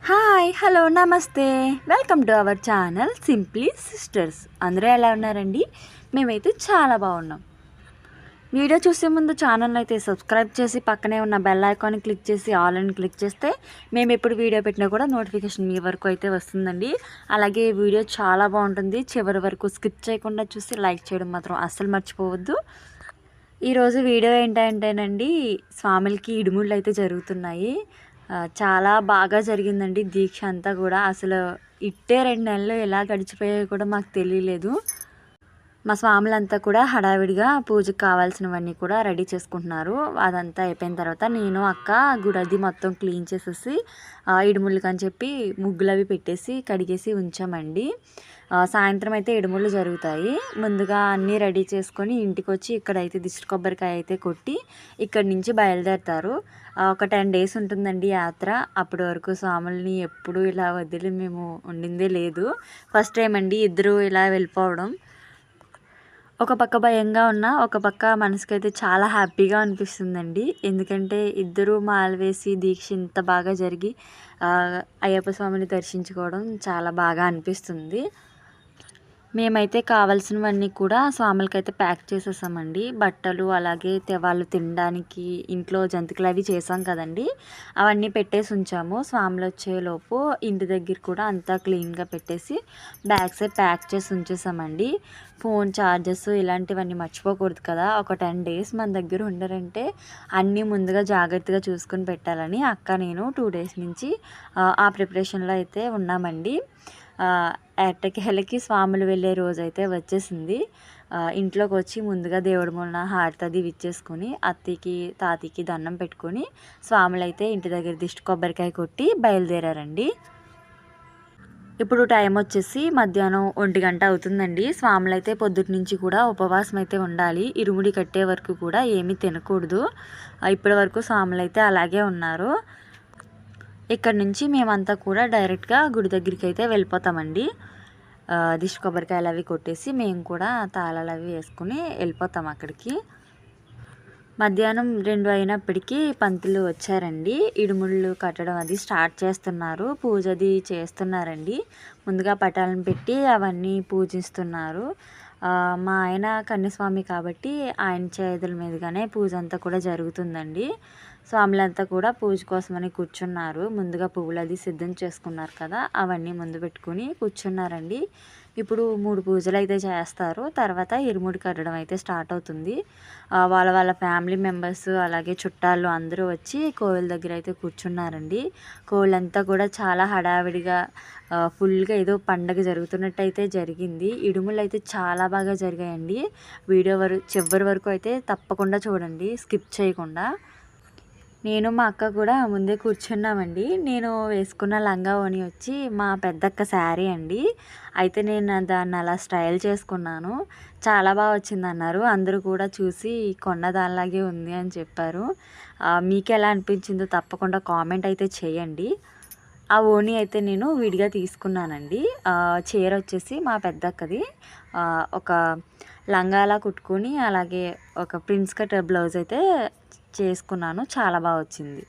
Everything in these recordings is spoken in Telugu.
హాయ్ హలో నమస్తే welcome to our channel simply sisters. అందరూ ఎలా ఉన్నారండి? మేమైతే చాలా బాగున్నాం. వీడియో చూసే ముందు ఛానల్ అయితే సబ్స్క్రైబ్ చేసి పక్కనే ఉన్న బెల్ ఐకాన్ క్లిక్ చేసి ఆల్ అని క్లిక్ చేస్తే మేము ఎప్పుడు వీడియో పెట్టినా కూడా నోటిఫికేషన్ మీ వరకు అయితే వస్తుందండి. అలాగే వీడియో చాలా బాగుంటుంది, చివరి వరకు స్కిప్ చేయకుండా చూసి లైక్ చేయడం మాత్రం అస్సలు మర్చిపోవద్దు. ఈరోజు వీడియో ఏంటంటేనండి, స్వాములకి ఇడుముళ్ళు అయితే జరుగుతున్నాయి. చాలా బాగా జరిగిందండి దీక్ష అంతా కూడా. అసలు ఇట్టే 2 నెలలు ఎలా గడిచిపోయాయో కూడా మాకు తెలియలేదు. మా స్వాములంతా కూడా హడావిడిగా పూజకు కావాల్సినవన్నీ కూడా రెడీ చేసుకుంటున్నారు. అదంతా అయిపోయిన తర్వాత నేను అక్క గుడది మొత్తం క్లీన్ చేసేసి ఇడుముళ్ళకి అని చెప్పి ముగ్గులు అవి పెట్టేసి కడిగేసి ఉంచామండి. సాయంత్రం అయితే ఇడుముళ్ళు జరుగుతాయి. ముందుగా అన్నీ రెడీ చేసుకొని ఇంటికి వచ్చి ఇక్కడైతే దిష్టి కొబ్బరికాయ అయితే కొట్టి ఇక్కడి నుంచి బయలుదేరుతారు. ఒక 10 డేస్ ఉంటుందండి యాత్ర. అప్పటి వరకు స్వాముల్ని ఎప్పుడు ఇలా వదిలి మేము ఉండిందే లేదు. ఫస్ట్ టైం అండి ఇద్దరు ఇలా వెళ్ళిపోవడం. ఒక పక్క భయంగా ఉన్న ఒక పక్క మనసుకైతే చాలా హ్యాపీగా అనిపిస్తుందండి. ఎందుకంటే ఇద్దరు మాల వేసి దీక్ష ఇంత బాగా జరిగి అయ్యప్ప స్వామిని దర్శించుకోవడం చాలా బాగా అనిపిస్తుంది. మేమైతే కావాల్సినవన్నీ కూడా స్వాములకైతే ప్యాక్ చేసేసామండి. బట్టలు అలాగే వాళ్ళు తినడానికి ఇంట్లో జంతికలు అవి చేసాం కదండి, అవన్నీ పెట్టేసి ఉంచాము. స్వాములు వచ్చేలోపు ఇంటి దగ్గర కూడా అంతా క్లీన్గా పెట్టేసి బ్యాగ్స్ ప్యాక్ చేసి ఉంచేసామండి. ఫోన్ ఛార్జెస్ ఇలాంటివన్నీ మర్చిపోకూడదు కదా. ఒక 10 డేస్ మన దగ్గర ఉండరంటే అన్నీ ముందుగా జాగ్రత్తగా చూసుకొని పెట్టాలని అక్క నేను 2 డేస్ నుంచి ఆ ప్రిపరేషన్లో అయితే ఉన్నామండి. ఎట్టకేలకి స్వాములు వెళ్ళే రోజైతే వచ్చేసింది. ఇంట్లోకి వచ్చి ముందుగా దేవుడి మూలన హారతి అది ఇచ్చేసుకొని అత్తకి తాతకి దండం పెట్టుకొని స్వాములైతే ఇంటి దగ్గర దిష్టి కొబ్బరికాయ కొట్టి బయలుదేరారండి. ఇప్పుడు టైం వచ్చేసి మధ్యాహ్నం 1 గంట అవుతుందండి. స్వాములైతే పొద్దుటి నుంచి కూడా ఉపవాసం అయితే ఉండాలి. ఇరుముడి కట్టే వరకు కూడా ఏమీ తినకూడదు. ఇప్పటి వరకు స్వాములైతే అలాగే ఉన్నారు. ఇక్కడ నుంచి మేమంతా కూడా డైరెక్ట్గా గుడి దగ్గరికి అయితే వెళ్ళిపోతామండి. దిష్టి కొబ్బరికాయలు అవి కొట్టేసి మేము కూడా తాళాలు అవి వేసుకుని వెళ్ళిపోతాం అక్కడికి. మధ్యాహ్నం 2 అయినప్పటికీ పంతులు వచ్చారండి. ఇడుముళ్ళు కట్టడం అది స్టార్ట్ చేస్తున్నారు. పూజ అది చేస్తున్నారండి. ముందుగా పటాలను పెట్టి అవన్నీ పూజిస్తున్నారు. మా ఆయన కన్యస్వామి కాబట్టి ఆయన చేతుల మీదుగానే పూజ అంతా కూడా జరుగుతుందండి. స్వాములంతా కూడా పూజ కోసమని కూర్చున్నారు. ముందుగా పువ్వులు అది సిద్ధం చేసుకున్నారు కదా, అవన్నీ ముందు పెట్టుకుని కూర్చున్నారండి. ఇప్పుడు 3 పూజలు అయితే చేస్తారు. తర్వాత ఇరుముడి కట్టడం అయితే స్టార్ట్ అవుతుంది. వాళ్ళ వాళ్ళ ఫ్యామిలీ మెంబర్స్ అలాగే చుట్టాలు అందరూ వచ్చి కోవిల దగ్గర అయితే కూర్చున్నారండి. కోవిలంతా కూడా చాలా హడావిడిగా ఫుల్గా ఏదో పండగ జరుగుతున్నట్టు అయితే జరిగింది. ఇడుములు అయితే చాలా బాగా జరిగాయండి. వీడియో చివరి వరకు అయితే తప్పకుండా చూడండి, స్కిప్ చేయకుండా. నేను మా అక్క కూడా ముందే కూర్చున్నామండి. నేను వేసుకున్న లంగా ఓణి వచ్చి మా పెద్దక్క శారీ అండి. అయితే నేను దాన్ని అలా స్టైల్ చేసుకున్నాను. చాలా బాగా వచ్చిందన్నారు. అందరూ కూడా చూసి కొన్న దానిలాగే ఉంది అని చెప్పారు. మీకు ఎలా అనిపించిందో తప్పకుండా కామెంట్ అయితే చేయండి. ఆ ఓణి అయితే నేను విడిగా తీసుకున్నానండి. చీర వచ్చేసి మా పెద్దక్కది ఒక లంగాలా కుట్టుకొని అలాగే ఒక ప్రిన్స్ కట్ బ్లౌజ్ అయితే చేసుకున్నాను. చాలా బాగా వచ్చింది.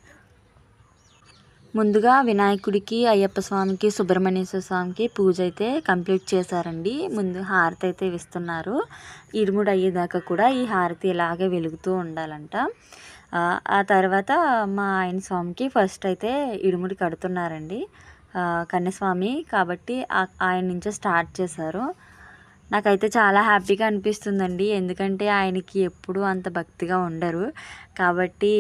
ముందుగా వినాయకుడికి, అయ్యప్ప స్వామికి, సుబ్రహ్మణ్యేశ్వర స్వామికి పూజ అయితే కంప్లీట్ చేశారండి. ముందు హారతి అయితే ఇస్తున్నారు. ఇరుముడు అయ్యేదాకా కూడా ఈ హారతి ఇలాగే వెలుగుతూ ఉండాలంట. ఆ తర్వాత మా ఆయన స్వామికి ఫస్ట్ అయితే ఇరుముడి కడుతున్నారండి. కన్యస్వామి కాబట్టి ఆయన నుంచే స్టార్ట్ చేశారు. నాకైతే చాలా హ్యాపీగా అనిపిస్తుందండి. ఎందుకంటే ఆయనకి ఎప్పుడూ అంత భక్తిగా ఉండరు కాబట్టి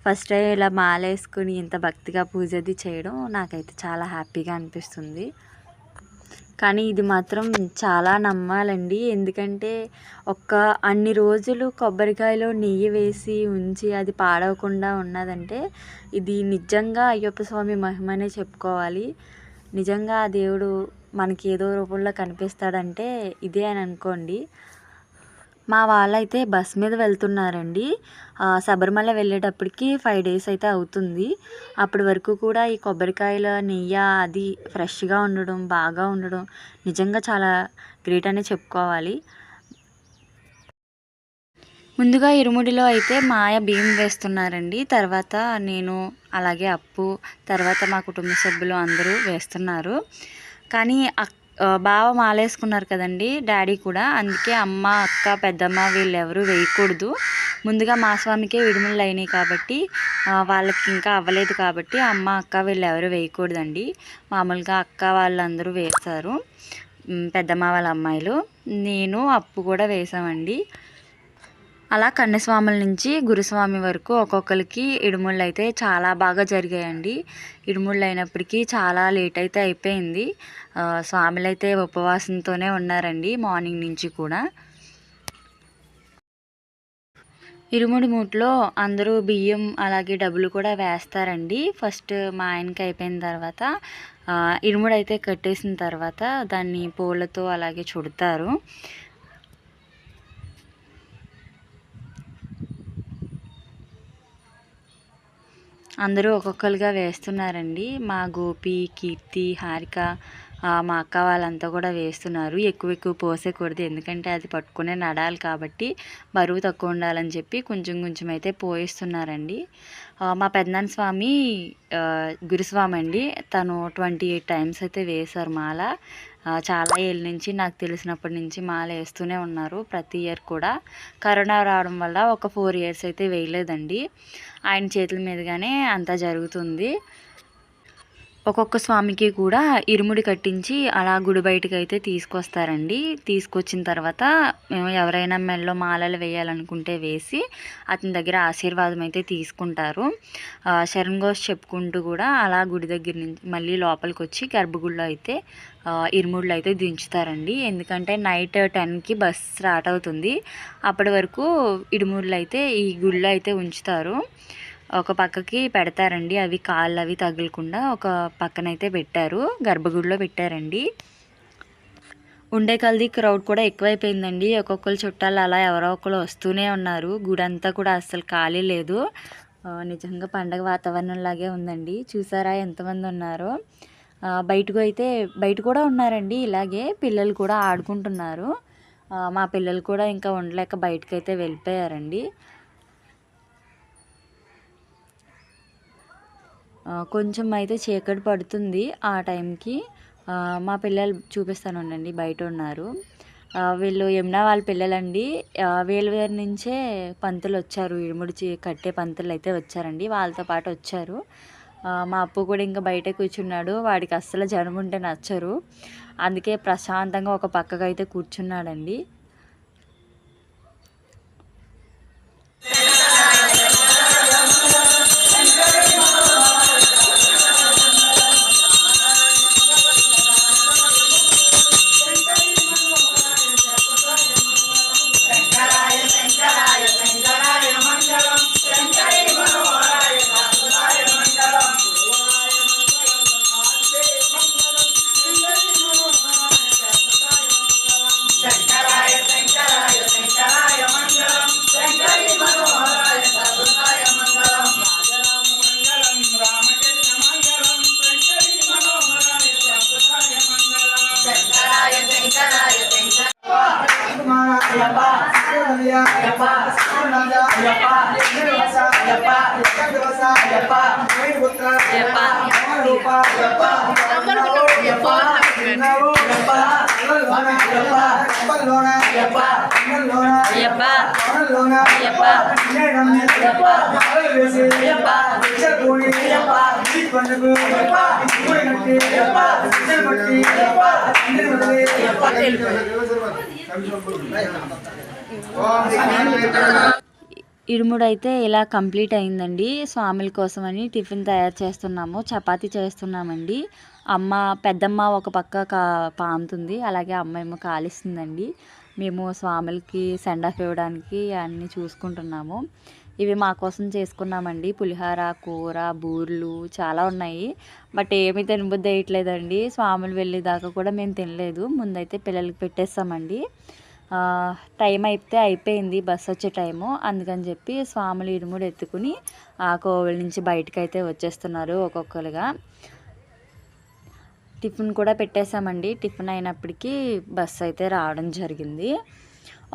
ఫస్ట్ టైం ఇలా మాల వేసుకుని ఇంత భక్తిగా పూజ అది చేయడం నాకైతే చాలా హ్యాపీగా అనిపిస్తుంది. కానీ ఇది మాత్రం చాలా నమ్మాలండి. ఎందుకంటే అన్ని రోజులు కొబ్బరికాయలో నెయ్యి వేసి ఉంచి అది పాడవకుండా ఉన్నదంటే ఇది నిజంగా అయ్యప్ప స్వామి మహిమనే చెప్పుకోవాలి. నిజంగా ఆ దేవుడు మనకి ఏదో రూపంలో కనిపిస్తాడంటే ఇదే అని అనుకోండి. మా వాళ్ళైతే బస్ మీద వెళ్తున్నారండి. శబరిమల వెళ్ళేటప్పటికి 5 డేస్ అయితే అవుతుంది. అప్పటి వరకు కూడా ఈ కొబ్బరికాయల నెయ్యి అది ఫ్రెష్గా ఉండడం, బాగా ఉండడం నిజంగా చాలా గ్రేట్ అనే చెప్పుకోవాలి. ముందుగా ఇరుముడిలో అయితే మాయ బియ్యం వేస్తున్నారండి. తర్వాత నేను, అలాగే అప్పు, తర్వాత మా కుటుంబ సభ్యులు అందరూ వేస్తున్నారు. కానీ బావ మాలేసుకున్నారు కదండి, డాడీ కూడా. అందుకే అమ్మ, అక్క, పెద్దమ్మ వీళ్ళెవరూ వేయకూడదు. ముందుగా మా స్వామికే విడుములు అయినాయి కాబట్టి వాళ్ళకి ఇంకా అవ్వలేదు కాబట్టి అమ్మ, అక్క వీళ్ళెవరూ వేయకూడదండి. మామూలుగా అక్క వాళ్ళందరూ వేస్తారు, పెద్దమ్మ వాళ్ళ అమ్మాయిలు. నేను, అప్పు కూడా వేసామండి. అలా కన్యస్వాముల నుంచి గురుస్వామి వరకు ఒక్కొక్కరికి ఇడుముళ్ళు అయితే చాలా బాగా జరిగాయండి. ఇడుముళ్ళు అయినప్పటికీ చాలా లేట్ అయితే అయిపోయింది. స్వాములు అయితే ఉపవాసంతోనే ఉన్నారండి మార్నింగ్ నుంచి కూడా. ఇరుముడి మూట్లో అందరూ బియ్యం అలాగే డబ్బులు కూడా వేస్తారండి. ఫస్ట్ మా ఆయనకి అయిపోయిన తర్వాత ఇరుముడు అయితే కట్టేసిన తర్వాత దాన్ని పూలతో అలాగే చుడతారు. అందరూ ఒక్కొక్కరుగా వేస్తున్నారండి. మా గోపి, కీర్తి, హారిక, మా అక్క వాళ్ళంతా కూడా వేస్తున్నారు. ఎక్కువ పోసేకూడదు, ఎందుకంటే అది పట్టుకునే నడాలి కాబట్టి బరువు తక్కువ ఉండాలని చెప్పి కొంచెం కొంచెం అయితే పోయిస్తున్నారండి. మా పెద్దనాన్న స్వామి గురుస్వామి అండి, తను 28 టైమ్స్ అయితే వేశారు మాల. చాలా ఏళ్ళ నుంచి, నాకు తెలిసినప్పటి నుంచి మాల వేస్తూనే ఉన్నారు ప్రతి ఇయర్ కూడా. కరోనా రావడం వల్ల ఒక 4 ఇయర్స్ అయితే వేయలేదండి. ఆయన చేతుల మీదుగానే అంతా జరుగుతుంది. ఒక్కొక్క స్వామికి కూడా ఇరుముడి కట్టించి అలా గుడి బయటకు అయితే తీసుకొస్తారండి. తీసుకొచ్చిన తర్వాత మేము ఎవరైనా మెడలో మాలలు వేయాలనుకుంటే వేసి అతని దగ్గర ఆశీర్వాదం అయితే తీసుకుంటారు. శరణ్ఘోష్ చెప్పుకుంటూ కూడా అలా గుడి దగ్గర నుంచి మళ్ళీ లోపలికి వచ్చి గర్భగుడిలో అయితే ఇరుముడులు అయితే దించుతారండి. ఎందుకంటే నైట్ 10కి బస్ స్టార్ట్ అవుతుంది. అప్పటి వరకు ఇరుముడులు అయితే ఈ గుడిలో అయితే ఉంచుతారు. ఒక పక్కకి పెడతారండి, అవి కాళ్ళు అవి తగలకుండా ఒక పక్కనైతే పెట్టారు, గర్భగుడిలో పెట్టారండి. ఉండే కొలది క్రౌడ్ కూడా ఎక్కువైపోయిందండి. ఒక్కొక్కరు చుట్టాలు అలా ఎవరో ఒకరు వస్తూనే ఉన్నారు. గుడి అంతా కూడా అస్సలు ఖాళీ లేదు. నిజంగా పండగ వాతావరణం లాగే ఉందండి. చూసారా ఎంతమంది ఉన్నారో. బయట కూడా ఉన్నారండి, ఇలాగే పిల్లలు కూడా ఆడుకుంటున్నారు. మా పిల్లలు కూడా ఇంకా ఉండలేక బయటకైతే వెళ్ళిపోయారండి. కొంచెం అయితే చీకటి పడుతుంది ఆ టైంకి. మా పిల్లలు చూపిస్తాను ఉండండి, బయట ఉన్నారు. వీళ్ళు యమునా వాళ్ళ పిల్లలండి. వేరు నుంచే పంతులు వచ్చారు, ఇరుముడి కట్టే పంతులు అయితే వచ్చారండి, వాళ్ళతో పాటు వచ్చారు. మా అప్పు కూడా ఇంకా బయటే కూర్చున్నాడు. వాడికి అస్సలు జనం ఉంటే నచ్చరు, అందుకే ప్రశాంతంగా ఒక పక్కగా అయితే కూర్చున్నాడండి. ఇరుముడు అయితే ఇలా కంప్లీట్ అయిందండి. స్వాముల కోసమని టిఫిన్ తయారు చేస్తున్నాము, చపాతీ చేస్తున్నామండి. పెద్దమ్మ ఒక పక్క పాముతుంది, అలాగే అమ్మ కాలిస్తుందండి. మేము స్వాములకి సెండ్ ఆఫ్ ఇవ్వడానికి అన్నీ చూసుకుంటున్నాము. ఇవి మా కోసం చేసుకున్నామండి. పులిహోర, కూర, బూర్లు చాలా ఉన్నాయి. బట్ ఏమీ తినబుద్ధి వేయట్లేదండి. స్వాములు వెళ్ళేదాకా కూడా మేము తినలేదు. ముందైతే పిల్లలకి పెట్టేస్తామండి. టైం అయితే అయిపోయింది, బస్ వచ్చే టైము. అందుకని చెప్పి స్వాములు ఇరుముడు ఎత్తుకుని ఆ కోవిల నుంచి బయటకు అయితే వచ్చేస్తున్నారు ఒక్కొక్కరుగా. టిఫిన్ కూడా పెట్టేశామండి. టిఫిన్ అయినప్పటికీ బస్సు అయితే రావడం జరిగింది.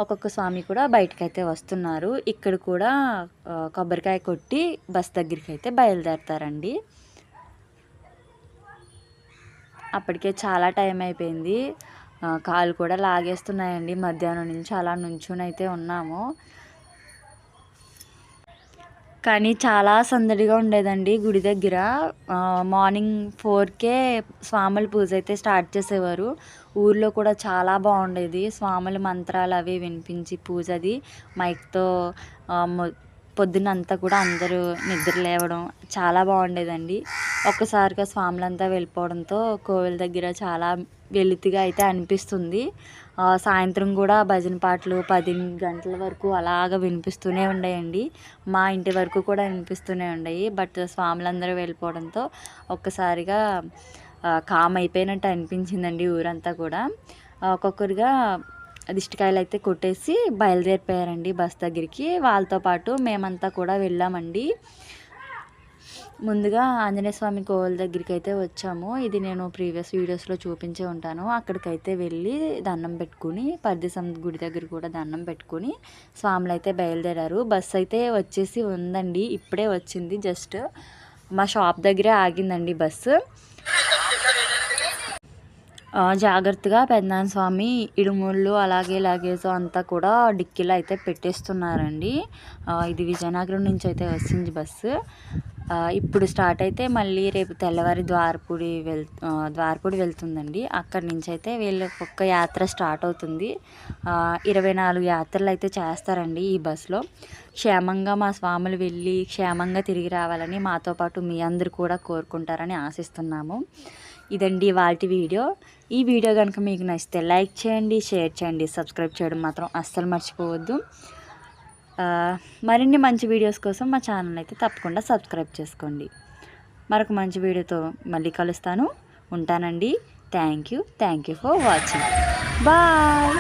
ఒక్కొక్క స్వామి కూడా బయటకైతే వస్తున్నారు. ఇక్కడ కూడా కొబ్బరికాయ కొట్టి బస్ దగ్గరికి అయితే బయలుదేరతారండి. అప్పటికే చాలా టైం అయిపోయింది. కాళ్ళు కూడా లాగేస్తున్నాయండి. మధ్యాహ్నం నుంచి అలా నుంచుని అయితే ఉన్నాము. కానీ చాలా సందడిగా ఉండేదండి గుడి దగ్గర. మార్నింగ్ 4కే స్వాముల పూజ అయితే స్టార్ట్ చేసేవారు. ఊర్లో కూడా చాలా బాగుండేది. స్వాముల మంత్రాలు అవి వినిపించి పూజది మైక్తో పొద్దున్నంతా కూడా అందరూ నిద్ర లేవడం చాలా బాగుండేదండి. ఒక్కసారిగా స్వాములంతా వెళ్ళిపోవడంతో కోవిల దగ్గర చాలా వెలితిగా అయితే అనిపిస్తుంది. సాయంత్రం కూడా భజన పాటలు 10 గంటల వరకు అలాగ వినిపిస్తూనే ఉండేయండి. మా ఇంటి వరకు కూడా వినిపిస్తూనే ఉండేవి. బట్ స్వాములందరూ వెళ్ళిపోవడంతో ఒక్కసారిగా కామ్ అయిపోయినట్టు అనిపించిందండి ఊరంతా కూడా. ఒక్కొక్కరిగా దిష్టికాయలు అయితే కొట్టేసి బయలుదేరిపోయారండి బస్ దగ్గరికి. వాళ్ళతో పాటు మేమంతా కూడా వెళ్ళామండి. ముందుగా ఆంజనేయ స్వామి కోవిల దగ్గరికి అయితే వచ్చాము. ఇది నేను ప్రీవియస్ వీడియోస్లో చూపించే ఉంటాను. అక్కడికైతే వెళ్ళి దండం పెట్టుకుని పరదేశం గుడి దగ్గర కూడా దండం పెట్టుకుని స్వాములు అయితే బయలుదేరారు. బస్సు అయితే వచ్చేసి ఉందండి, ఇప్పుడే వచ్చింది. జస్ట్ మా షాప్ దగ్గరే ఆగిందండి బస్సు. జాగ్రత్తగా పెదనాన్న స్వామి ఇడుముళ్ళు అలాగే లగేజ్ అంతా కూడా డిక్కీలో అయితే పెట్టేస్తున్నారండి. ఇది విజయనగరం నుంచి అయితే వచ్చింది బస్సు. ఇప్పుడు స్టార్ట్ అయితే మళ్ళీ రేపు తెల్లవారి ద్వారపూడి వెళ్తుందండి. అక్కడి నుంచి అయితే వీళ్ళకి ఒక్క యాత్ర స్టార్ట్ అవుతుంది. 24 యాత్రలు అయితే చేస్తారండి ఈ బస్సులో. క్షేమంగా మా స్వాములు వెళ్ళి క్షేమంగా తిరిగి రావాలని మాతో పాటు మీ అందరూ కూడా కోరుకుంటారని ఆశిస్తున్నాము. ఇదండి వాటి వీడియో. ఈ వీడియో కనుక మీకు నచ్చితే లైక్ చేయండి, షేర్ చేయండి, సబ్స్క్రైబ్ చేయడం మాత్రం అస్సలు మర్చిపోవద్దు. మరిన్ని మంచి వీడియోస్ కోసం మా ఛానల్ అయితే తప్పకుండా సబ్స్క్రైబ్ చేసుకోండి. మరొక మంచి వీడియోతో మళ్ళీ కలుస్తాను. ఉంటానండి. Thank you for watching. Bye.